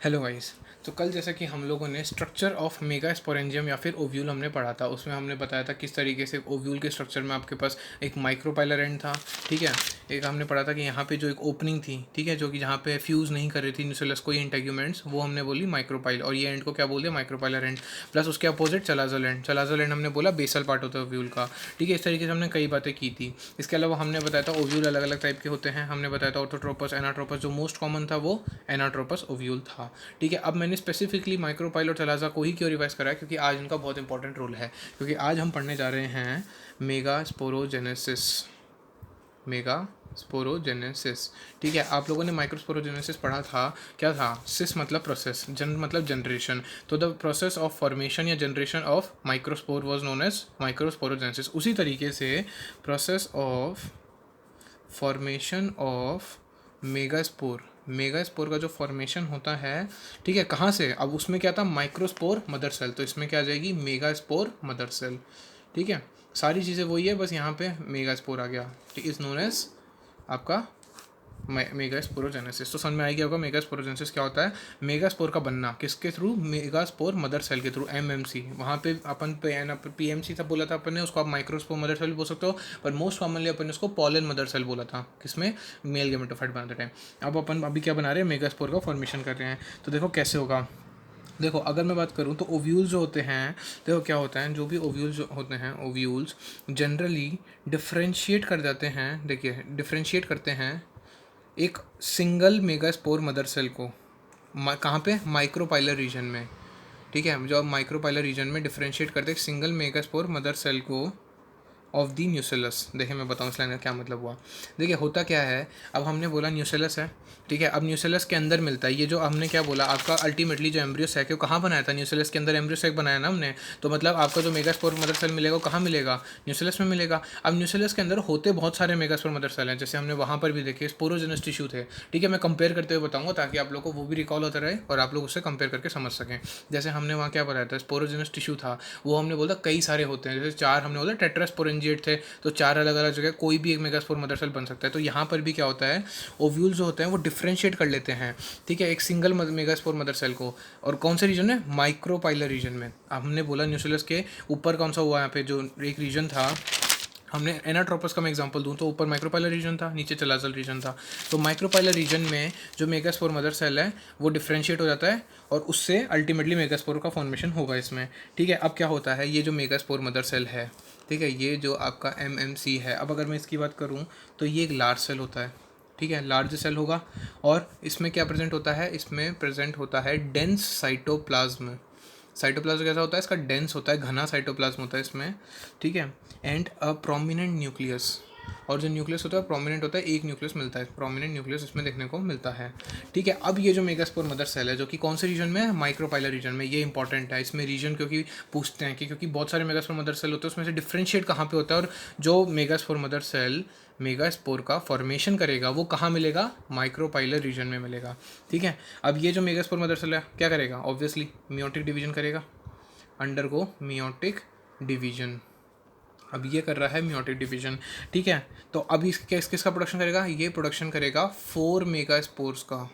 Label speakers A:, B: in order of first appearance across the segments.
A: Hello guys. तो कल जैसा कि हम लोगों ने स्ट्रक्चर ऑफ मेगा स्पोरेंजियम या फिर ओव्यूल हमने पढ़ा था, उसमें हमने बताया था किस तरीके से ओव्यूल के स्ट्रक्चर में आपके पास एक माइक्रोपाइलर एंड था। ठीक है, एक हमने पढ़ा था कि यहाँ पे जो एक ओपनिंग थी, ठीक है, जो कि जहाँ पे फ्यूज़ नहीं कर रही थी न्यूक्लियस कोई इंटेग्यूमेंट्स, वो हमने बोली माइक्रोपाइल, और ये एंड को क्या बोल दिया, माइक्रोपाइलर एंड। प्लस उसके opposite chalazal end, chalazal end हमने बोला बेसल पार्ट होता है ओव्यूल का। ठीक है, इस तरीके से हमने कई बातें की थी। इसके अलावा हमने बताया था ओव्यूल अलग अलग टाइप के होते हैं। हमने बताया था ऑर्थोट्रोपस, एनाट्रोपस, जो मोस्ट कॉमन था वो एनाट्रोपस ओव्यूल था। ठीक है, अब मैंने स्पेसिफिकली माइक्रोपाइल और थलाजा को ही क्यों रिवाइज करा है, क्योंकि आज उनका बहुत इंपॉर्टेंट रोल है। क्योंकि आज हम पढ़ने जा रहे हैं मेगा स्पोरोजेनेसिस। Mega sporogenesis. ठीक है, आप लोगों ने माइक्रोस्पोरोजेनेसिस पढ़ा था। क्या था? सिस मतलब प्रोसेस, जन मतलब जनरेशन। तो द प्रोसेस ऑफ फॉर्मेशन या generation of microspore was known as microsporogenesis. उसी तरीके से process of formation of megaspore, megaspore का जो फॉर्मेशन होता है, ठीक है, कहाँ से? अब उसमें क्या था? माइक्रोस्पोर मदर सेल, तो इसमें क्या आ जाएगी? Megaspore mother cell. ठीक है, सारी चीज़ें वही है, बस यहाँ पे मेगास्पोर आ गया। इज़ नोन एज आपका मेगास्पोरोजेनेसिस। तो समझ में आ गया होगा मेगास्पोरोजेनेसिस क्या होता है। मेगास्पोर का बनना किसके थ्रू? मेगास्पोर मदर सेल के थ्रू, एमएमसी। वहाँ पे अपन पीएमसी था बोला था अपन ने, उसको आप माइक्रोस्पोर मदर सेल बोल सकते हो, पर मोस्ट कॉमनली अपन ने उसको पॉलन मदर सेल बोला था, किसमें? मेल गेमेटोफाइट बनाते टाइम। अब अपन अभी क्या बना रहे हैं? मेगास्पोर का फॉर्मेशन कर रहे हैं। तो देखो कैसे होगा। देखो, अगर मैं बात करूँ तो ओव्यूल्स जो होते हैं, देखो क्या होता है, जो भी ओव्यूल्स जो होते हैं, ओव्यूल्स जनरली डिफ्रेंशिएट कर जाते हैं। देखिए, डिफ्रेंशिएट करते हैं एक सिंगल मेगास्पोर मदर सेल को। कहाँ पे? माइक्रोपाइलर रीजन में। ठीक है, जो माइक्रोपाइलर रीजन में डिफ्रेंशिएट करते हैं सिंगल मेगास्पोर मदर सेल को ऑफ दी न्यूसेलस। देखिए मैं बताऊँ इस लाइन का क्या मतलब हुआ। देखिए होता क्या है, अब हमने बोला न्यूसेलस है, ठीक है, अब न्यूसेलस के अंदर मिलता है ये जो हमने क्या बोला, आपका अल्टीमेटली जो एम्ब्रियो सैक है वो कहाँ बनाया था? न्यूसेलस के अंदर एम्ब्रियो सैक बनाया ना हमने। तो मतलब आपका जो मेगास्पोर मदर सेल मिलेगा वो कहाँ मिलेगा? न्यूसेलस में मिलेगा। अब न्यूसेलस के अंदर होते बहुत सारे मेगास्पोर मदर सेल हैं, जैसे हमने वहाँ पर भी देखे स्पोरोजेनस टिश्यू थे। ठीक है, मैं कंपेयर करते हुए बताऊँगा ताकि आप लोग को वो भी रिकॉल होता रहे और आप लोग उससे कंपेयर करके समझ सकें। जैसे हमने वहाँ क्या बताया था, स्पोरोजेनस टिश्यू था, वो हमने बोला कई सारे होते हैं, जैसे चार हमने बोला टेट्रास्पोरेंजिएट थे, तो चार अलग अलग जगह कोई भी एक मेगास्पोर मदर सेल बन सकता है। तो यहाँ पर भी क्या होता है, ओव्यूल जो होते हैं वो डिफ्रेंशिएट कर लेते हैं, ठीक है, एक सिंगल मेगास्पोर मदर सेल को। और कौन से रीजन में? माइक्रोपाइलर रीजन में। अब हमने बोला न्यूक्लियस के ऊपर कौन सा हुआ, यहाँ पे जो एक रीजन था, हमने एनाट्रोपस का मैं एग्जांपल दूं तो ऊपर माइक्रोपाइलर रीजन था, नीचे चलाजल रीजन था। तो माइक्रोपाइलर रीजन में जो मेगास्पोर मदर सेल है वो डिफ्रेंशिएट हो जाता है और उससे अल्टीमेटली मेगास्पोर का फॉर्मेशन होगा इसमें। ठीक है, अब क्या होता है, ये जो मेगास्पोर मदर सेल है, ठीक है, ये जो आपका एमएमसी है, अब अगर मैं इसकी बात करूँ तो ये एक लार्ज सेल होता है। ठीक है, लार्ज सेल होगा। और इसमें क्या प्रेजेंट होता है? इसमें प्रेजेंट होता है डेंस साइटोप्लाज्म। साइटोप्लाज्म कैसा होता है? इसका डेंस होता है, घना साइटोप्लाज्म होता है इसमें। ठीक है, एंड अ प्रोमिनेंट न्यूक्लियस। और जो न्यूक्लियस होता है प्रोमिनेंट होता है, एक न्यूक्लियस मिलता है, प्रोमिनेंट न्यूक्लियस इसमें देखने को मिलता है। ठीक है, अब ये जो मेगास्पोर मदर सेल है जो कि कौन से रीजन में है? माइक्रोपाइलर रीजन में। ये इंपॉर्टेंट है, इसमें रीजन क्योंकि पूछते हैं कि क्योंकि बहुत सारे मेगास्पोर मदर सेल होते हैं, उसमें से डिफ्रेंशिएट कहाँ पे होता है, और जो मेगास्पोर मदर सेल मेगास्पोर का फॉर्मेशन करेगा वो कहाँ मिलेगा? माइक्रोपाइलर रीजन में मिलेगा। ठीक है, अब ये जो मेगास्पोर मदर सेल है क्या करेगा? ऑब्वियसली मियोटिक डिवीजन करेगा, अंडर गो मियोटिक डिवीजन। अब ये कर रहा है मियोटिक डिवीजन। ठीक है, तो अब किसका प्रोडक्शन करेगा? ये प्रोडक्शन करेगा 4 मेगा स्पोर्स का।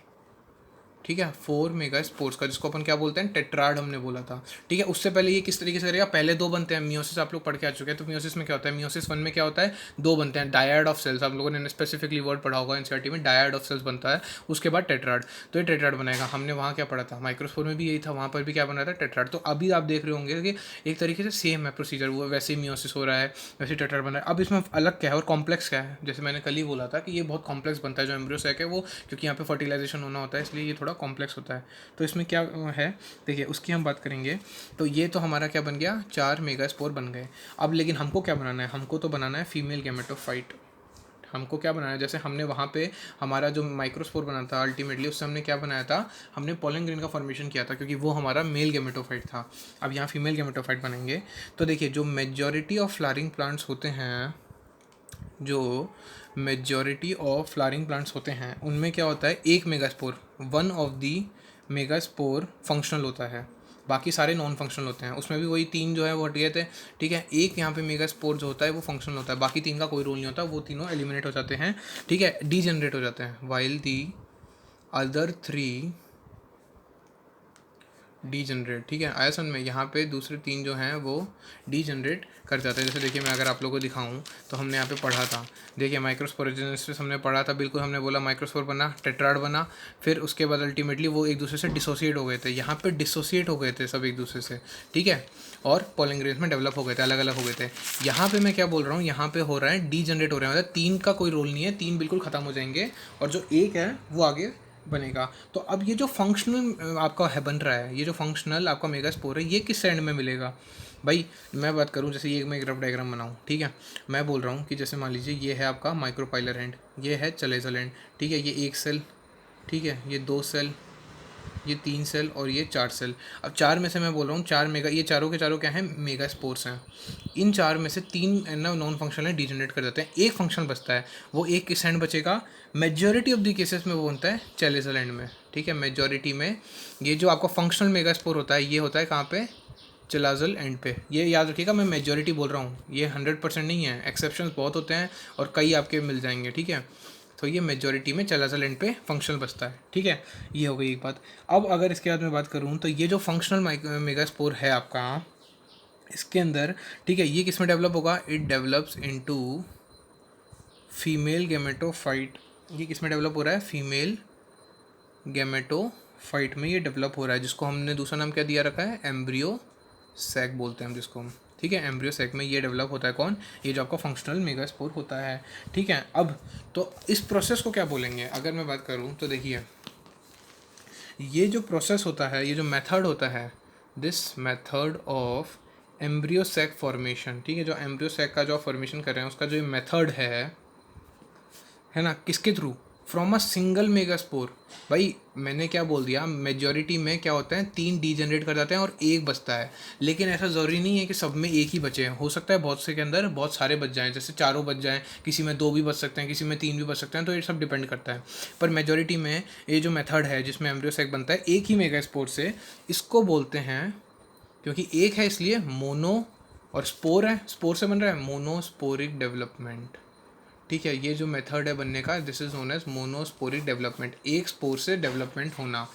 A: ठीक है, 4 मेगा स्पोर्स का, जिसको अपन क्या बोलते हैं? टेट्राड हमने बोला था। ठीक है, उससे पहले ये किस तरीके से करेगा? पहले दो बनते हैं, मियोसिस आप लोग पढ़ के आ चुके हैं। तो मियोसिस में क्या होता है? मियोसिस 1 में क्या होता है? दो बनते हैं, डायड ऑफ सेल्स। आप लोगों ने स्पेसिफिकली वर्ड पढ़ा होगा एनसीईआरटी में, डायड ऑफ सेल्स बनता है। उसके बाद टेट्राड, तो ये टेट्राड बनेगा। हमने वहाँ क्या पढ़ा था? माइक्रोस्पोर में भी यही था, वहाँ पर भी क्या बना था? टेट्राड। तो अभी आप देख रहे होंगे कि एक तरीके से सेम है प्रोसीजर, वो वैसे ही मियोसिस हो रहा है, वैसे टेट्राड बन रहा है। अब इसमें अलग क्या है और कॉम्प्लेक्स क्या है? जैसे मैंने कल ही बोला था कि ये बहुत कॉम्प्लेक्स बनता है जो एम्ब्रियो सैक है वो, क्योंकि यहाँ पे फर्टिलाइजेशन होना होता है, इसलिए ये थोड़ा कॉम्प्लेक्स होता है। तो इसमें क्या है, देखिए उसकी हम बात करेंगे। तो ये तो हमारा क्या बन गया? 4 मेगास्पोर बन गए। अब लेकिन हमको क्या बनाना है? हमको तो बनाना है फीमेल गेमेटोफाइट। हमको क्या बनाया? जैसे हमने वहाँ पे हमारा जो माइक्रोस्पोर बना था अल्टीमेटली, उससे हमने क्या बनाया था? हमने पोलन ग्रेन का फॉर्मेशन किया था, क्योंकि वो हमारा मेल गेमेटोफाइट था। अब यहाँ फीमेल गेमेटोफाइट बनेंगे। तो देखिए जो मेजॉरिटी ऑफ फ्लावरिंग प्लांट्स होते हैं, जो मेजॉरिटी ऑफ फ्लावरिंग प्लांट्स होते हैं उनमें क्या होता है? एक megaspore, one of the megaspore functional होता है, बाकी सारे नॉन फंक्शनल होते हैं। उसमें भी वही तीन जो है वो हट गए थे। ठीक है, एक यहाँ पे मेगास्पोर जो होता है वो फंक्शनल होता है, बाकी तीन का कोई रोल नहीं होता, वो तीनों एलिमिनेट हो जाते हैं। ठीक है, डीजेनरेट हो जाते हैं, while the other three degenerate, ठीक है, आया समझ में। यहाँ पे दूसरे 3 जो हैं वो डीजनरेट कर जाते हैं। जैसे देखिए मैं अगर आप लोगों को दिखाऊं तो हमने यहाँ पे पढ़ा था, देखिए माइक्रोस्पोरेजेनेसिस हमने पढ़ा था, बिल्कुल हमने बोला माइक्रोस्पोर बना, टेट्राड बना, फिर उसके बाद अल्टीमेटली वो एक दूसरे से डिसोसिएट हो गए थे। यहाँ पे डिसोसिएट हो गए थे सब एक दूसरे से, ठीक है, और पॉलिन ग्रेन्स में डेवलप हो गए थे, अलग अलग हो गए थे। यहाँ पे मैं क्या बोल रहा हूँ, यहाँ पे हो रहा है डीजनरेट हो रहा है, मतलब 3 का कोई रोल नहीं है, 3 बिल्कुल ख़त्म हो जाएंगे और जो एक है वो आगे बनेगा। तो अब ये जो फंक्शनल आपका है बन रहा है, ये जो फंक्शनल आपका मेगास्पोर है, ये किस एंड में मिलेगा भाई। मैं बात करूँ जैसे ये मैं एक रफ डायग्राम बनाऊँ, ठीक है, मैं बोल रहा हूँ कि जैसे मान लीजिए ये है आपका माइक्रोपाइलर एंड, ये है चलेजल एंड, ठीक है, ये 1 सेल, ठीक है, ये 2 सेल, ये 3 सेल और ये 4 सेल। अब 4 में से मैं बोल रहा हूँ 4 मेगा, ये चारों के चारों क्या हैं, मेगा स्पोर्स हैं। इन 4 में से 3 नॉन फंक्शनल डीजनरेट कर देते हैं, एक फंक्शनल बचता है, वो एक किस एंड बचेगा, मेजॉरिटी ऑफ द केसेस में वो बनता है चेलेजल एंड में, ठीक है। मेजॉरिटी में ये जो आपका फंक्शनल मेगा स्पोर होता है ये होता है कहाँ पे, चलाजल एंड पे। ये याद रखिएगा, मैं मेजॉरिटी बोल रहा हूँ, ये 100% नहीं है, एक्सेप्शंस बहुत होते हैं और कई आपके मिल जाएंगे, ठीक है। तो ये मेजॉरिटी में चलाजल एंड पे फंक्शनल बचता है, ठीक है, ये हो गई एक बात। अब अगर इसके बाद मैं बात करूँ तो ये जो फंक्शनल मेगास्पोर है आपका, इसके अंदर, ठीक है, ये किस में डेवलप होगा, it develops into female gametophyte. ये किस में डेवलप हो रहा है, फीमेल गैमेटोफाइट में ये डेवलप हो रहा है, जिसको हमने दूसरा नाम क्या दिया रखा है, एम्ब्रियो सैक बोलते हैं हम जिसको हम, ठीक है। एम्ब्रियो सैक में ये डेवलप होता है कौन, ये जो आपका फंक्शनल मेगास्पोर होता है, ठीक है। अब तो इस प्रोसेस को क्या बोलेंगे, अगर मैं बात करूँ तो देखिए ये जो प्रोसेस होता है, ये जो मेथड होता है, this method of embryo sac formation, ठीक है, जो एम्ब्रियो सैक का जो फॉर्मेशन कर रहे हैं उसका जो ये मेथड है ना, किसके through, from a single megaspore. भाई मैंने क्या बोल दिया, मेजॉरिटी में क्या होता है, 3 डीजनरेट कर जाते हैं और एक बचता है, लेकिन ऐसा ज़रूरी नहीं है कि सब में एक ही बचे हैं, हो सकता है बहुत से के अंदर बहुत सारे बच जाएं, जैसे चारों बच जाएं, किसी में 2 भी बच सकते हैं, किसी में 3 भी बच सकते हैं, तो ये सब डिपेंड करता है। पर मेजॉरिटी में ये जो मेथड है जिसमें एम्ब्रियो सैक बनता है एक ही मेगास्पोर से, इसको बोलते हैं, क्योंकि एक है इसलिए मोनो, और स्पोर है, स्पोर से बन रहा है, मोनोस्पोरिक डेवलपमेंट, ठीक है। ये जो मेथड है बनने का, this is known as monosporic development, एक स्पोर से डेवलपमेंट होना,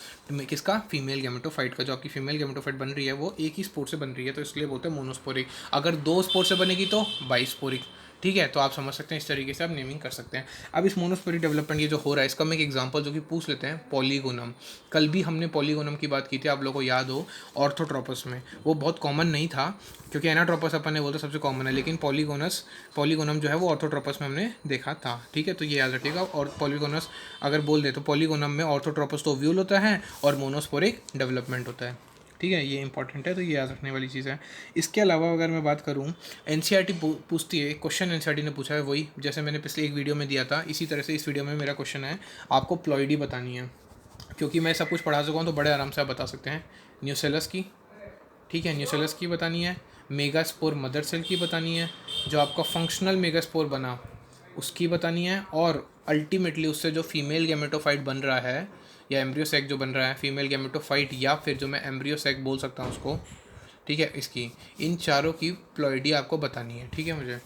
A: किसका, फीमेल गैमेटोफाइट का। जो आपकी फीमेल गैमेटोफाइट बन रही है वो एक ही स्पोर से बन रही है, तो इसलिए बोलते हैं मोनोस्पोरिक। अगर 2 स्पोर से बनेगी तो बाइस्पोरिक, ठीक है। तो आप समझ सकते हैं, इस तरीके से आप नेमिंग कर सकते हैं। अब इस मोनोस्पोरिक डेवलपमेंट ये जो हो रहा है, इसका मैं एक एग्जांपल जो कि पूछ लेते हैं, पॉलीगोनम। कल भी हमने पॉलीगोनम की बात की थी, आप लोगों को याद हो, ऑर्थोट्रोपस में। वो बहुत कॉमन नहीं था क्योंकि एनाट्रोपस अपन ने बोलते सबसे कॉमन है, लेकिन पॉलीगोनम जो है वो ऑर्थोट्रोपस में हमने देखा था, ठीक है। तो ये याद रखिएगा। और पॉलीगोनस अगर बोल दे तो पॉलीगोनम में ऑर्थोट्रोपस तो ओव्यूल होता है और मोनोस्पोरिक डेवलपमेंट होता है, ठीक है, ये इंपॉर्टेंट है, तो ये याद रखने वाली चीज़ है। इसके अलावा अगर मैं बात करूँ, एनसीईआरटी पूछती है, क्वेश्चन एनसीईआरटी ने पूछा है वही जैसे मैंने पिछले एक वीडियो में दिया था, इसी तरह से इस वीडियो में मेरा क्वेश्चन है, आपको प्लॉइडी बतानी है। क्योंकि मैं सब कुछ पढ़ा चुका हूँ तो बड़े आराम से आप बता सकते हैं। न्यूसेलस की, ठीक है, न्यूसेलस की बतानी है, मेगास्पोर मदर सेल की बतानी है, जो आपका फंक्शनल मेगास्पोर बना उसकी बतानी है, और अल्टीमेटली उससे जो फीमेल गैमेटोफाइट बन रहा है या एम्ब्रियो सैक जो बन रहा है, फीमेल गैमेटोफाइट या फिर जो मैं एम्ब्रियो सैक बोल सकता हूँ उसको, ठीक है, इसकी इन चारों की प्लॉइडी आपको बतानी है, ठीक है। मुझे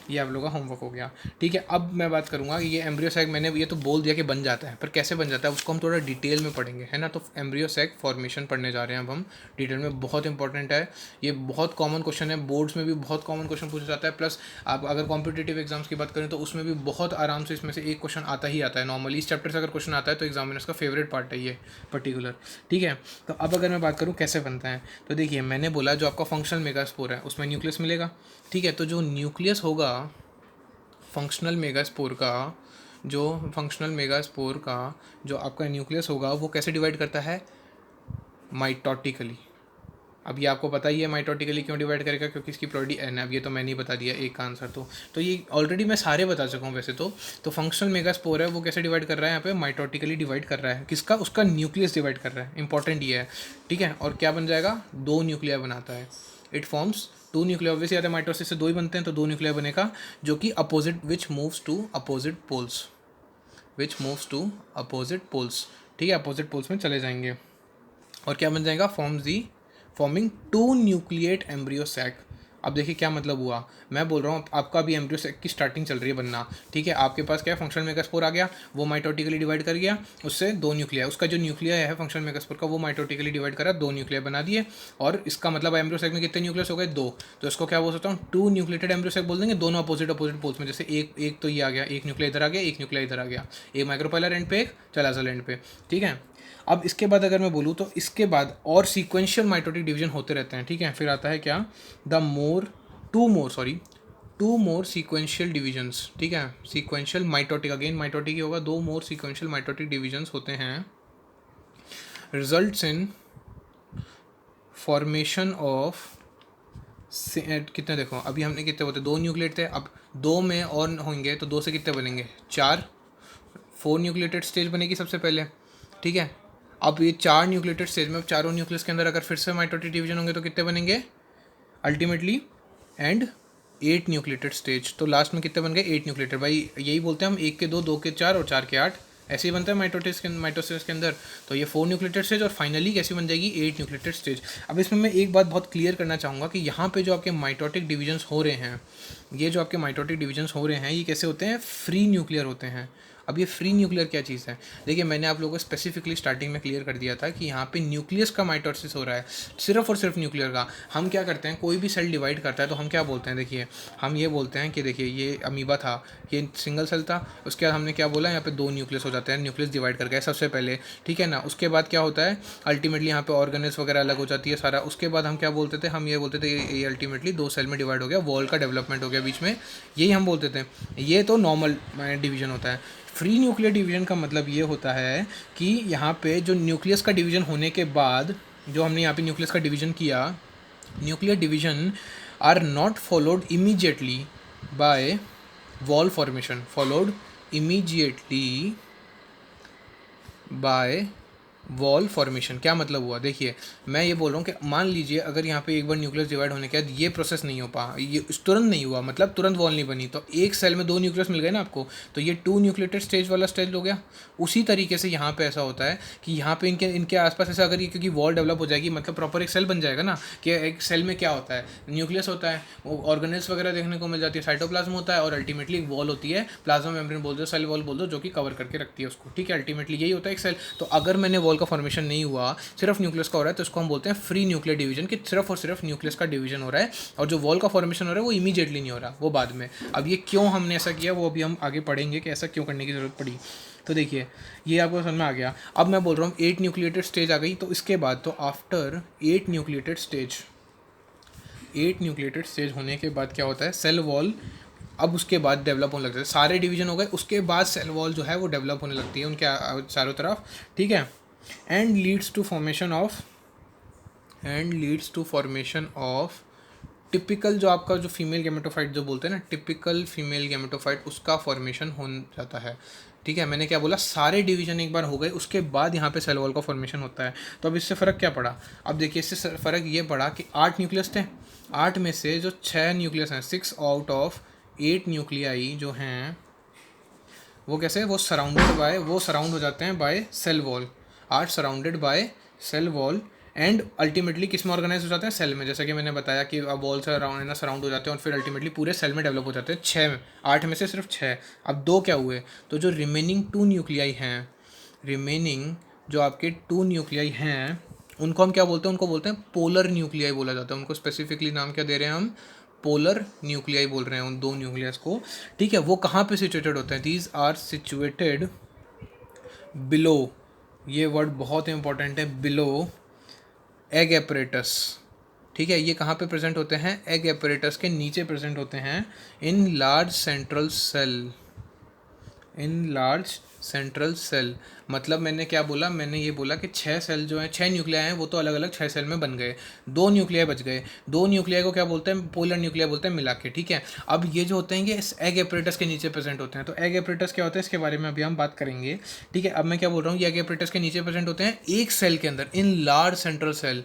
A: ये आप लोगों का होमवर्क हो गया, ठीक है। अब मैं बात करूँगा कि ये एम्ब्रियो सैक, मैंने ये तो बोल दिया कि बन जाता है, पर कैसे बन जाता है उसको हम थोड़ा डिटेल में पढ़ेंगे, है ना। तो एम्ब्रियो सैक फॉर्मेशन पढ़ने जा रहे हैं अब हम डिटेल में, बहुत इंपॉर्टेंट है ये, बहुत कॉमन क्वेश्चन है, बोर्ड्स में भी बहुत कॉमन क्वेश्चन पूछा जाता है। प्लस आप अगर कॉम्पिटेटिव एग्जाम्स की बात करें तो उसमें भी बहुत आराम से इसमें से एक क्वेश्चन आता ही आता है नॉर्मली। इस चैप्टर से अगर क्वेश्चन आता है तो एग्जामिनर्स का फेवरेट पार्ट है ये पर्टिकुलर, ठीक है। तो अब अगर मैं बात करूँ कैसे बनता है, तो देखिए मैंने बोला जो आपका फंक्शनल मेगास्पोर है उसमें न्यूक्लियस मिलेगा, ठीक है। तो जो न्यूक्लियस होगा फंक्शनल मेगास्पोर का, जो आपका न्यूक्लियस होगा वो कैसे डिवाइड करता है, माइटोटिकली। अब ये आपको पता ही है माइटोटिकली क्यों डिवाइड करेगा, क्योंकि इसकी प्लॉइडी एन है। अब ये तो मैंने ही बता दिया एक का आंसर, तो ये ऑलरेडी मैं सारे बता चुका हूँ वैसे तो फंक्शनल मेगास्पोर है वो कैसे डिवाइड कर रहा है, यहाँ पे माइटोटिकली डिवाइड कर रहा है, किसका, उसका न्यूक्लियस डिवाइड कर रहा है, इंपॉर्टेंट ये है, ठीक है। और क्या बन जाएगा, 2 न्यूक्लिया बनाता है, इट फॉर्म्स 2 न्यूक्लिया, ऑब्वियसली आता है माइटोसिस से 2 ही बनते हैं, तो 2 न्यूक्लिया बनेगा, जो कि opposite, which moves to opposite poles, ठीक है, अपोजिट पोल्स में चले जाएंगे। और क्या बन जाएगा, फॉर्मिंग 2 न्यूक्लिएट एम्ब्रियो सैक। अब देखिए क्या मतलब हुआ, मैं बोल रहा हूँ आपका अभी एम्ब्रियो सेक की स्टार्टिंग चल रही है बनना, ठीक है। आपके पास क्या है, फंक्शनल मेगास्पोर आ गया, वो माइटोटिकली डिवाइड कर गया, उससे 2 न्यूक्लिया, उसका जो न्यूक्लिया है फंक्शनल मेगास्पोर का वो माइटोटिकली डिवाइड करा, 2 न्यूक्लिया बना दिए। और इसका मतलब एम्ब्रियो सेक में कितने न्यूक्लियस हो गए, 2। तो इसको क्या बोल सकता हूँ, 2 न्यूक्लिएटेड एम्ब्रियो सेक बोल देंगे, दोनों अपोजिट पोल्स में। जैसे एक तो ये आ गया, एक न्यूक्लिया इधर आ गया, एक न्यूक्लिया इधर आ गया, एक माइक्रोपाइलर एंड पे, एक चलाजल एंड पे, ठीक है। अब इसके बाद अगर मैं बोलूँ तो इसके बाद और सीक्वेंशियल माइटोटिक डिवीजन होते रहते हैं, ठीक है। फिर आता है क्या, टू मोर सीक्वेंशियल डिविजन्स, ठीक है। सीक्वेंशियल माइटोटिक, अगेन माइटोटिक ही होगा, 2 मोर सीक्वेंशियल माइटोटिक डिविजन्स होते हैं, रिजल्ट्स इन फॉर्मेशन ऑफ कितने, देखो अभी हमने कितने होते, 2 न्यूक्लिएट थे, अब 2 में और होंगे तो 2 से कितने बनेंगे, 4, 4 न्यूक्लिएटेड स्टेज बनेगी सबसे पहले, ठीक है। अब ये 4 न्यूक्लिएटेड स्टेज में, अब चारों न्यूक्लियस के अंदर अगर फिर से माइटोटिक डिवीजन होंगे तो कितने बनेंगे अल्टीमेटली, एंड 8 न्यूक्लिएटेड स्टेज, तो लास्ट में कितने बन गए, 8 न्यूक्लिएटेड। भाई यही बोलते हैं हम, 1 के 2, 2 के 4 और 4 के 8, ऐसे ही बनता है माइटोसिस के अंदर। तो ये 4 न्यूक्लिएटेड स्टेज और फाइनली कैसी बन जाएगी, 8 न्यूक्लिएटेड स्टेज। अब इसमें मैं एक बात बहुत क्लियर करना चाहूँगा कि यहाँ पे जो आपके माइटोटिक डिविजन्स हो रहे हैं, ये जो आपके माइटोटिक डिविजन्स हो रहे हैं, ये कैसे होते हैं, फ्री न्यूक्लियर होते हैं। अब ये फ्री न्यूक्लियर क्या चीज़ है, देखिए मैंने आप लोगों को स्पेसिफिकली स्टार्टिंग में क्लियर कर दिया था कि यहाँ पे न्यूक्लियस का माइटोसिस हो रहा है, सिर्फ और सिर्फ न्यूक्लियर का। हम क्या करते हैं, कोई भी सेल डिवाइड करता है तो हम क्या बोलते हैं, देखिए हम ये बोलते हैं कि देखिए ये अमीबा था, ये सिंगल सेल था, उसके बाद हमने क्या बोला, यहाँ पे 2 न्यूक्लियस हो जाते हैं, न्यूक्लियस डिवाइड कर गए सबसे पहले, ठीक है ना। उसके बाद क्या होता है, अल्टीमेटली यहाँ पे ऑर्गेनेल्स वगैरह अलग हो जाती है सारा। उसके बाद हम क्या बोलते थे, हम ये बोलते थे ये अल्टीमेटली 2 सेल में डिवाइड हो गया, वॉल का डेवलपमेंट हो गया बीच में, यही हम बोलते थे। ये तो नॉर्मल डिवीजन होता है। फ्री न्यूक्लियर डिवीजन का मतलब ये होता है कि यहाँ पे जो न्यूक्लियस का डिवीजन होने के बाद, जो हमने यहाँ पे न्यूक्लियस का डिवीजन किया, nuclear division are not followed immediately by wall formation, followed immediately by wall formation. क्या मतलब हुआ, देखिए मैं ये बोल रहा हूँ कि मान लीजिए अगर यहाँ पे एक बार न्यूक्लियस डिवाइड होने के बाद ये प्रोसेस नहीं हो पा, ये तुरंत नहीं हुआ, मतलब तुरंत वॉल नहीं बनी, तो एक सेल में 2 न्यूक्लियस मिल गए ना आपको, तो ये 2 न्यूक्लिएटेड स्टेज वाला स्टेज हो गया। उसी तरीके से यहाँ पे ऐसा होता है कि यहाँ पे इनके आसपास ऐसा, अगर ये क्योंकि वॉल डेवलप हो जाएगी, मतलब प्रॉपर एक सेल बन जाएगा ना, कि एक सेल में क्या होता है, न्यूक्लियस होता है, ऑर्गेनेल्स वगैरह देखने को मिल जाती है, साइटोप्लाज्म होता है, और अल्टीमेटली एक वॉल होती है, प्लाज्मा मेम्ब्रेन बोल दो, सेल वॉल बोल दो, जो कि कवर करके रखती है उसको, ठीक है। अल्टीमेटली यही होता है एक सेल। तो अगर मैंने वॉल का फॉर्मेशन नहीं हुआ, सिर्फ न्यूक्लियस का हो रहा है, तो इसको हम बोलते हैं फ्री न्यूक्लियर डिवीजन, कि सिर्फ और सिर्फ न्यूक्लियस का डिवीजन हो रहा है, और जो वॉल का फॉर्मेशन हो रहा है वो इमीडिएटली नहीं हो रहा, वो बाद में। अब ये क्यों हमने ऐसा किया वो अभी हम आगे पढ़ेंगे कि ऐसा क्यों करने की जरूरत पड़ी। तो देखिए ये आपको समझ में आ गया। अब मैं बोल रहा हूँ 8 न्यूक्लिएटेड स्टेज आ गई, तो इसके बाद तो आफ्टर 8 न्यूक्लिएटेड स्टेज होने के बाद क्या होता है, सेल वॉल अब उसके बाद डेवलप होने लगता है, सारे डिवीजन हो गए, उसके बाद सेल वॉल जो है वो डेवलप होने लगती है उनके चारों तरफ, ठीक है। And leads to formation of typical, जो आपका जो फीमेल गेमेटोफाइट जो बोलते हैं ना, टिपिकल फीमेल गेमेटोफाइट, उसका फॉर्मेशन हो जाता है, ठीक है। मैंने क्या बोला, सारे डिवीजन एक बार हो गए, उसके बाद यहाँ पे सेल वॉल का फॉर्मेशन होता है। तो अब इससे फ़र्क क्या पड़ा, अब देखिए इससे फ़र्क ये पड़ा कि 8 न्यूक्लियस थे, 8 में से जो 6 न्यूक्लियस हैं, 6 आउट ऑफ 8 न्यूक्लियाई जो हैं वो कैसे, वो सराउंड हो जाते हैं by cell wall, are surrounded by cell wall, and ultimately किस में ऑर्गेनाइज हो जाते हैं, सेल में। जैसा कि मैंने बताया कि अब वॉल से अराउंड है ना, सराउंड हो जाते हैं और फिर अल्टीमेटली पूरे सेल में डेवलप हो जाते हैं। 6 में, 8 में से सिर्फ 6, अब 2 क्या हुए, तो जो रिमेनिंग 2 न्यूक्लियाई हैं, जो आपके 2 न्यूक्लियाई हैं, उनको हम क्या बोलते हैं, उनको बोलते हैं पोलर न्यूक्लियाई बोला जाता है। उनको स्पेसिफिकली नाम क्या दे रहे हैं हम, पोलर न्यूक्लियाई बोल रहे हैं उन 2 न्यूक्लियस को, ठीक है। वो कहाँ पे सिचुएटेड होते हैं, दीज आर सिचुएटेड बिलो, ये वर्ड बहुत इंपॉर्टेंट है, बिलो एग एपरेटस, ठीक है। ये कहाँ पे प्रेजेंट होते हैं, एग एपरेटस के नीचे प्रेजेंट होते हैं, इन लार्ज सेंट्रल सेल। मतलब मैंने क्या बोला, मैंने ये बोला कि 6 सेल जो हैं, 6 न्यूक्लिया हैं, वो तो अलग अलग 6 सेल में बन गए, 2 न्यूक्लिया बच गए, 2 न्यूक्लिया को क्या बोलते हैं, पोलर न्यूक्लिया बोलते हैं मिला के, ठीक है। अब ये जो होते हैं ये एग एपरेटस के नीचे प्रेजेंट होते हैं। तो एग एपरेटस क्या होता है, इसके बारे में अभी हम बात करेंगे, ठीक है। अब मैं क्या बोल रहा हूँ, ये एग एपरेटस के नीचे प्रेजेंट होते हैं एक सेल के अंदर, इन लार्ज सेंट्रल सेल,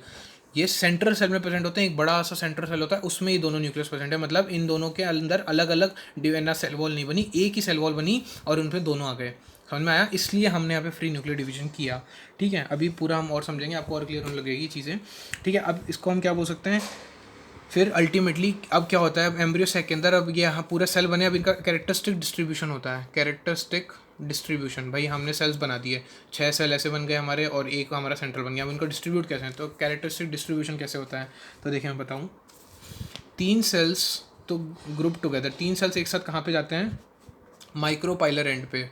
A: ये सेंट्रल सेल में प्रेजेंट होते हैं, एक बड़ा सा सेंट्रल सेल होता है, उसमें ये दोनों न्यूक्लियस प्रेजेंट है। मतलब इन दोनों के अंदर अलग अलग डिवेना सेल वॉल नहीं बनी, एक ही सेल वॉल बनी और उन पर दोनों आ गए, समझ में आया। इसलिए हमने यहाँ पे फ्री न्यूक्लियर डिवीजन किया, ठीक है। अभी पूरा हम और समझेंगे, आपको और क्लियर होने लगेगी चीज़ें, ठीक है। अब इसको हम क्या बोल सकते हैं, फिर अल्टीमेटली अब क्या होता है एम्ब्रियो सैक के अंदर, अब ये यहाँ पूरा सेल बने, अब इनका कैरेक्टरिस्टिक डिस्ट्रीब्यूशन होता है, कैरेक्टरिस्टिक डिस्ट्रीब्यूशन। भाई हमने सेल्स बना दिए, 6 सेल ऐसे बन गए हमारे और एक हमारा सेंट्रल बन गया, अब इनको डिस्ट्रीब्यूट कैसे हैं, तो कैरेक्टरिस्टिक डिस्ट्रीब्यूशन कैसे होता है, तो देखिए मैं बताऊँ। 3 सेल्स तो ग्रुप टुगेदर, 3 सेल्स एक साथ कहाँ पे जाते हैं, माइक्रोपाइलर एंड पे,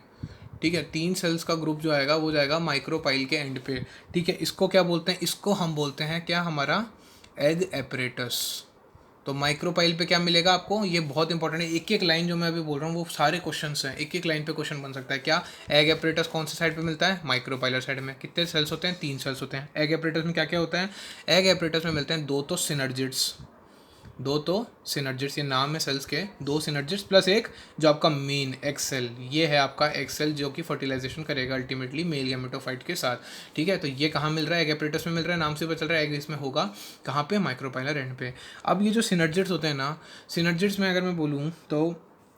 A: ठीक है। 3 सेल्स का ग्रुप जो आएगा वो जाएगा माइक्रोपाइल के एंड पे, ठीक है। इसको क्या बोलते हैं, इसको हम बोलते हैं क्या, हमारा एग एपरेटस। तो माइक्रोपाइल पे क्या मिलेगा आपको, ये बहुत इंपॉर्टेंट है, एक एक लाइन जो मैं अभी बोल रहा हूँ वो सारे क्वेश्चंस हैं, एक एक लाइन पे क्वेश्चन बन सकता है। क्या एग एपरेटस कौन से साइड पे मिलता है, माइक्रोपाइलर साइड में। कितने सेल्स होते हैं, 3 सेल्स होते हैं। एग एपरेटस में क्या क्या होता है, एग एपरेटस में मिलते हैं 2 तो सिनर्जिड्स, 2 तो सिनर्जिड्स, ये नाम है सेल्स के, 2 सिनर्जिड्स प्लस एक जो आपका मेन एक्सेल, ये है आपका एक्सेल जो कि फर्टिलाइजेशन करेगा अल्टीमेटली मेल गैमेटोफाइट के साथ, ठीक है। तो ये कहाँ मिल रहा है, एग एपरेटस में मिल रहा है, नाम से पता चल रहा है एग इसमें होगा कहाँ पे, माइक्रोपाइलर एंड पे। अब ये जो सिनर्जिड्स होते हैं ना, सिनर्जिड्स में अगर मैं बोलूँ तो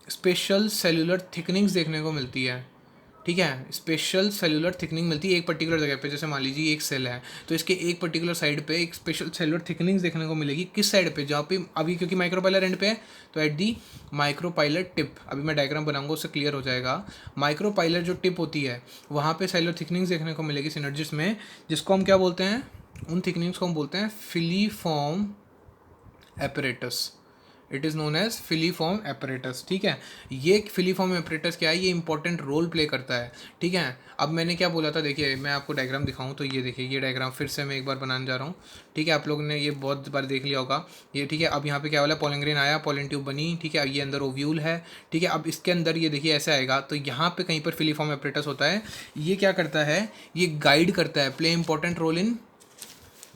A: स्पेशल सेलुलर थिकनिंग्स देखने को मिलती है, ठीक है। स्पेशल सेलुलर थिकनिंग मिलती है एक पर्टिकुलर जगह पे, जैसे मान लीजिए एक सेल है तो इसके एक पर्टिकुलर साइड पे एक स्पेशल सेलुलर थिकनिंग्स देखने को मिलेगी, किस साइड पे, जहाँ पे अभी क्योंकि माइक्रोपाइलर एंड पे है तो एट दी माइक्रोपाइलर टिप, अभी मैं डायग्राम बनाऊंगा उससे क्लियर हो जाएगा। माइक्रोपाइलर जो टिप होती है वहाँ पे सेलुलर थिकनिंग्स देखने को मिलेगी सिनर्जिस में, जिसको हम क्या बोलते हैं, उन थिकनिंग्स को हम बोलते हैं filiform apparatus, it is known as filiform apparatus, ठीक है। ये फिलीफॉर्म एपरेटस क्या है, ये इंपॉर्टेंट रोल प्ले करता है, ठीक है। अब मैंने क्या बोला था, देखिए मैं आपको डायग्राम दिखाऊं तो ये देखिए, ये डायग्राम फिर से मैं एक बार बनाने जा रहा हूँ, ठीक है। आप लोगों ने ये बहुत बार देख लिया होगा ये, ठीक है। अब यहाँ पे क्या वाला पोलन ग्रेन आया, पोलन ट्यूब बनी, ठीक है। ये अंदर ओव्यूल है, ठीक है। अब इसके अंदर ये देखिए ऐसे आएगा, तो यहाँ पे कहीं पर फिलीफॉर्म एपरेटस होता है, ये क्या करता है, ये गाइड करता है, प्ले इंपॉर्टेंट रोल इन,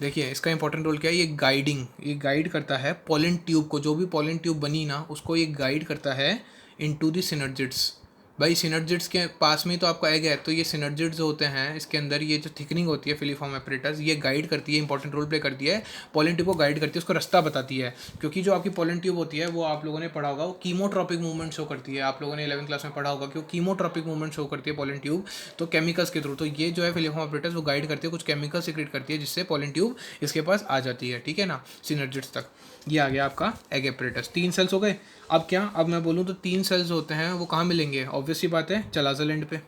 A: देखिए इसका इंपॉर्टेंट रोल क्या है, ये गाइडिंग, ये गाइड करता है पोलन ट्यूब को, जो भी पोलन ट्यूब बनी ना उसको ये गाइड करता है इनटू द सिनर्जिड्स। भाई सिनर्जिड्स के पास में ही तो आपका एग है, तो ये सिनर्जिड्स जो होते हैं इसके अंदर ये जो थिकनिंग होती है फिलीफॉर्म एपरेटस, ये गाइड करती है, इंपॉर्टेंट रोल प्ले करती है, पोलन ट्यूब को गाइड करती है, उसको रास्ता बताती है। क्योंकि जो आपकी पोलन ट्यूब होती है वो आप लोगों ने पढ़ा होगा, वो कीमोट्रॉपिक मूवमेंट शो करती है, आप लोगों ने 11वीं क्लास में पढ़ा होगा कि वो कीमोट्रॉपिक मूवमेंट शो करती है पोलन ट्यूब, तो केमिकल्स के थ्रू। तो ये जो है फिलीफॉर्म एपरेटस वो गाइड करती है, कुछ केमिकल सीक्रेट करती है जिससे पोलन ट्यूब इसके पास आ जाती है, ठीक है ना, सिनर्जिड्स तक। ये आ गया आपका एग एपरेटस, 3 सेल्स हो गए। अब क्या, अब मैं बोलूँ तो 3 सेल्स होते हैं वो कहाँ मिलेंगे, ऑब्वियस सी बात है चलाजल एंड पे।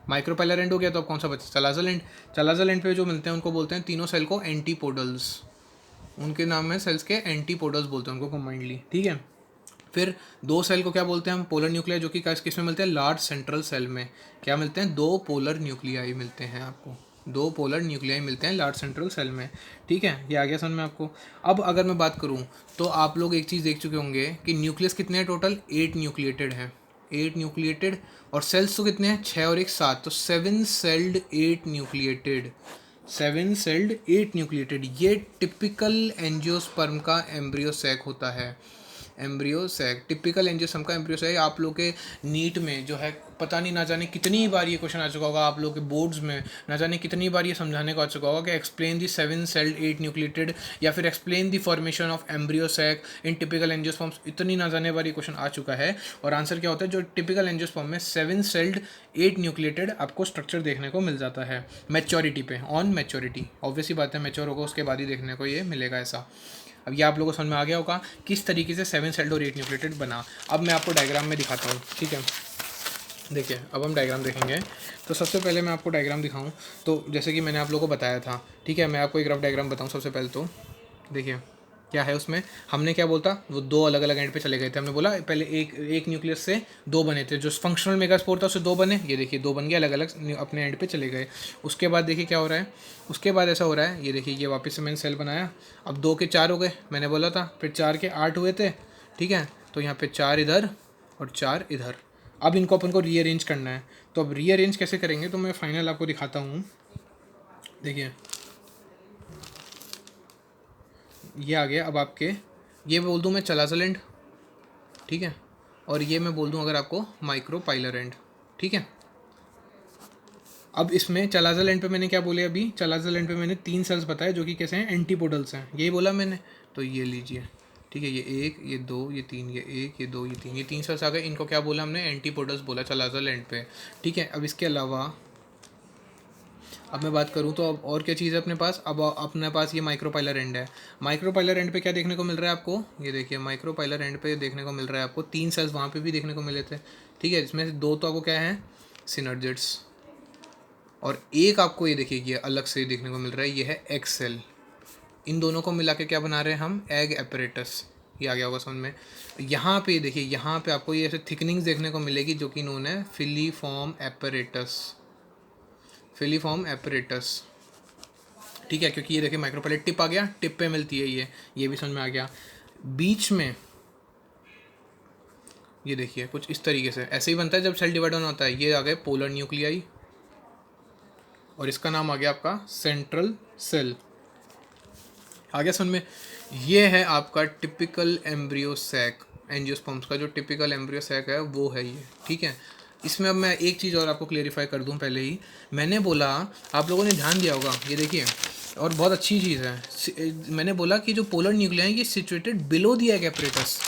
A: माइक्रोपाइलर एंड हो गया तो अब कौन सा बचा, चलाजल एंड। चलाजल एंड पे जो मिलते हैं उनको बोलते हैं तीनों सेल को एंटीपोडल्स, उनके नाम है सेल्स के एंटीपोडल्स बोलते हैं उनको कंबाइंडली, ठीक है। फिर 2 सेल को क्या बोलते हैं हम, पोलर न्यूक्लियाई, जो कि किस में मिलते हैं, लार्ज सेंट्रल सेल में। क्या मिलते हैं, 2 पोलर न्यूक्लियाई मिलते हैं आपको, 2 पोलर न्यूक्लियाई मिलते हैं लार्ज सेंट्रल सेल में, ठीक है। ये आ गया समझ में आपको। अब अगर मैं बात करूँ तो आप लोग एक चीज़ देख चुके होंगे कि न्यूक्लियस कितने हैं टोटल, 8 न्यूक्लिएटेड हैं, 8 न्यूक्लिएटेड, और सेल्स तो कितने हैं, 6 और 1 7, तो 7 सेल्ड 8 न्यूक्लिएटेड, 7 सेल्ड 8 न्यूक्लिएटेड। ये टिपिकल एंजियोस्पर्म का एम्ब्रियो सैक होता है, एम्ब्रियो सैक, टिपिकल एंजियोस्पर्म का एम्ब्रियो सैक। आप लोग के नीट में जो है पता नहीं ना जाने कितनी बार ये क्वेश्चन आ चुका होगा, आप लोग के बोर्ड्स में ना जाने कितनी बार ये समझाने को आ चुका होगा कि एक्सप्लेन दी 7 सेल्ड 8 न्यूक्लिएटेड, या फिर explain the formation of embryo sac in typical angiosperms, इतनी ना जाने बार ये क्वेश्चन आ चुका है। और आंसर क्या होता है, जो टिपिकल एंजियोस्पर्म में 7 सेल्ड 8 न्यूक्लिएटेड आपको स्ट्रक्चर देखने को मिल जाता है मैच्योरिटी पे, ऑन मैच्योरिटी, ऑब्वियस ही बात है मैच्योर होगा उसके बाद ही देखने को ये मिलेगा ऐसा। अब ये आप लोगों को समझ में आ गया होगा किस तरीके से 7 सेल्ड और 8 न्यूक्लिएटेड बना। अब मैं आपको डायग्राम में दिखाता हूँ, ठीक है। देखिए अब हम डायग्राम देखेंगे, तो सबसे पहले मैं आपको डायग्राम दिखाऊं तो जैसे कि मैंने आप लोगों को बताया था, ठीक है। मैं आपको एक रफ डायग्राम बताऊं सबसे पहले, तो देखिए क्या है उसमें, हमने क्या बोलता, वो 2 अलग अलग एंड पे चले गए थे, हमने बोला पहले एक न्यूक्लियस से 2 बने थे, जो फंक्शनल मेगास्पोर था उससे 2 बने, ये देखिए 2 बन गए, अलग अलग अपने एंड पे चले गए। उसके बाद देखिए क्या हो रहा है, उसके बाद ऐसा हो रहा है, ये देखिए ये वापस से मैंने सेल बनाया, अब 2 के 4 हो गए, मैंने बोला था, फिर 4 के 8 हुए थे, ठीक है। तो यहाँ पे 4 इधर और 4 इधर, अब इनको अपन को रीअरेंज करना है। तो अब रीअरेंज कैसे करेंगे, तो मैं फाइनल आपको दिखाता हूँ, देखिए ये आ गया। अब आपके ये बोल दूँ मैं चलाजल एंड, ठीक है, और ये मैं बोल दूँ अगर आपको माइक्रोपाइलर एंड, ठीक है। अब इसमें चलाजल एंड पे मैंने क्या बोले, अभी चलाजल एंड पे मैंने 3 सेल्स बताए जो कि कैसे हैं, एंटीपोडल्स हैं, यही बोला मैंने। तो ये लीजिए, ठीक है, ये 1 ये 2 ये 3, ये 1 ये 2 ये 3, ये 3 सेल्स आ गए, इनको क्या बोला हमने, एंटीपोडल्स बोला चलाजल एंड पे, ठीक है। अब इसके अलावा अब मैं बात करूँ तो अब और क्या चीज़ है अपने पास, अब अपने पास ये माइक्रोपाइलर एंड है। माइक्रोपाइलर एंड पे क्या देखने को मिल रहा है आपको, ये देखिए माइक्रोपाइलर एंड पे देखने को मिल रहा है आपको 3 सेल्स वहाँ पे भी देखने को मिले थे, ठीक है, जिसमें से 2 तो आपको क्या है सिनर्जिड्स, और एक आपको ये देखिए ये अलग से देखने को मिल रहा है, ये है एग सेल। इन दोनों को मिला के क्या बना रहे हैं हम, एग एपरेटस। ये आ गया होगा समझ में। यहाँ पे देखिए, यहाँ पे आपको ये ऐसे थिकनिंग्स देखने को मिलेगी जो कि नोन है फिलीफॉर्म एपरेटस, फिलीफॉर्म एपरेटस, ठीक है, क्योंकि ये देखिए माइक्रोपाइलेट टिप आ गया, टिप पे मिलती है ये भी समझ में आ गया। बीच में ये देखिए कुछ इस तरीके से ऐसे ही बनता है जब सेल डिवाइड होना होता है। ये आ गए पोलर न्यूक्लियाई, और इसका नाम आ गया आपका सेंट्रल सेल। आ गया समझ में। ये है आपका टिपिकल एम्ब्रियो सैक, एंजियोस्पर्म्स का जो टिपिकल एम्ब्रियो सैक है वो है ये, ठीक है। इसमें अब मैं एक चीज़ और आपको क्लेरिफाई कर दूं पहले ही, मैंने बोला, आप लोगों ने ध्यान दिया होगा, ये देखिए, और बहुत अच्छी चीज़ है, मैंने बोला कि जो पोलर न्यूक्लिया है ये situated below the egg apparatus.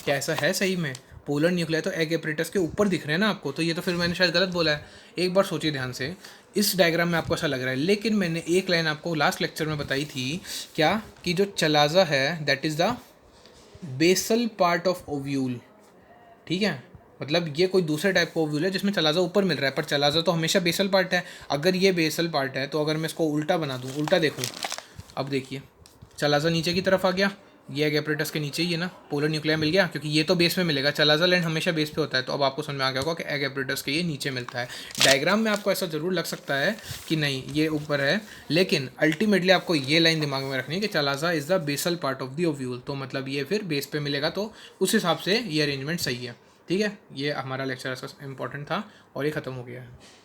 A: क्या ऐसा है सही में? पोलर न्यूक्लिया तो एग एपरेटस के ऊपर दिख रहे हैं ना आपको, तो ये तो फिर मैंने शायद गलत बोला है। एक बार सोचिए ध्यान से, इस डायग्राम में आपको ऐसा लग रहा है, लेकिन मैंने एक लाइन आपको लास्ट लेक्चर में बताई थी क्या, कि जो चलाजा है that is the basal part of ovule, ठीक है, मतलब ये कोई दूसरे टाइप का ओव्यूल है जिसमें चलाजा ऊपर मिल रहा है, पर चलाजा तो हमेशा बेसल पार्ट है। अगर ये बेसल पार्ट है तो अगर मैं इसको उल्टा बना दूँ, उल्टा देखूँ, अब देखिए चलाजा नीचे की तरफ आ गया, ये एग एपरेटस के नीचे ही है ना, पोलर न्यूक्लिया मिल गया, क्योंकि ये तो बेस में मिलेगा, चलाजा लैंड हमेशा बेस पे होता है। तो अब आपको समझ में आ गया होगा कि एग एपरेटस के ये नीचे मिलता है। डायग्राम में आपको ऐसा ज़रूर लग सकता है कि नहीं ये ऊपर है, लेकिन अल्टीमेटली आपको ये लाइन दिमाग में रखनी है कि chalaza is the basal part of the ovule, तो मतलब ये फिर बेस पे मिलेगा, तो उस हिसाब से ये अरेंजमेंट सही है, ठीक है। ये हमारा लेक्चर ऐसा इंपॉर्टेंट था और ये ख़त्म हो गया है।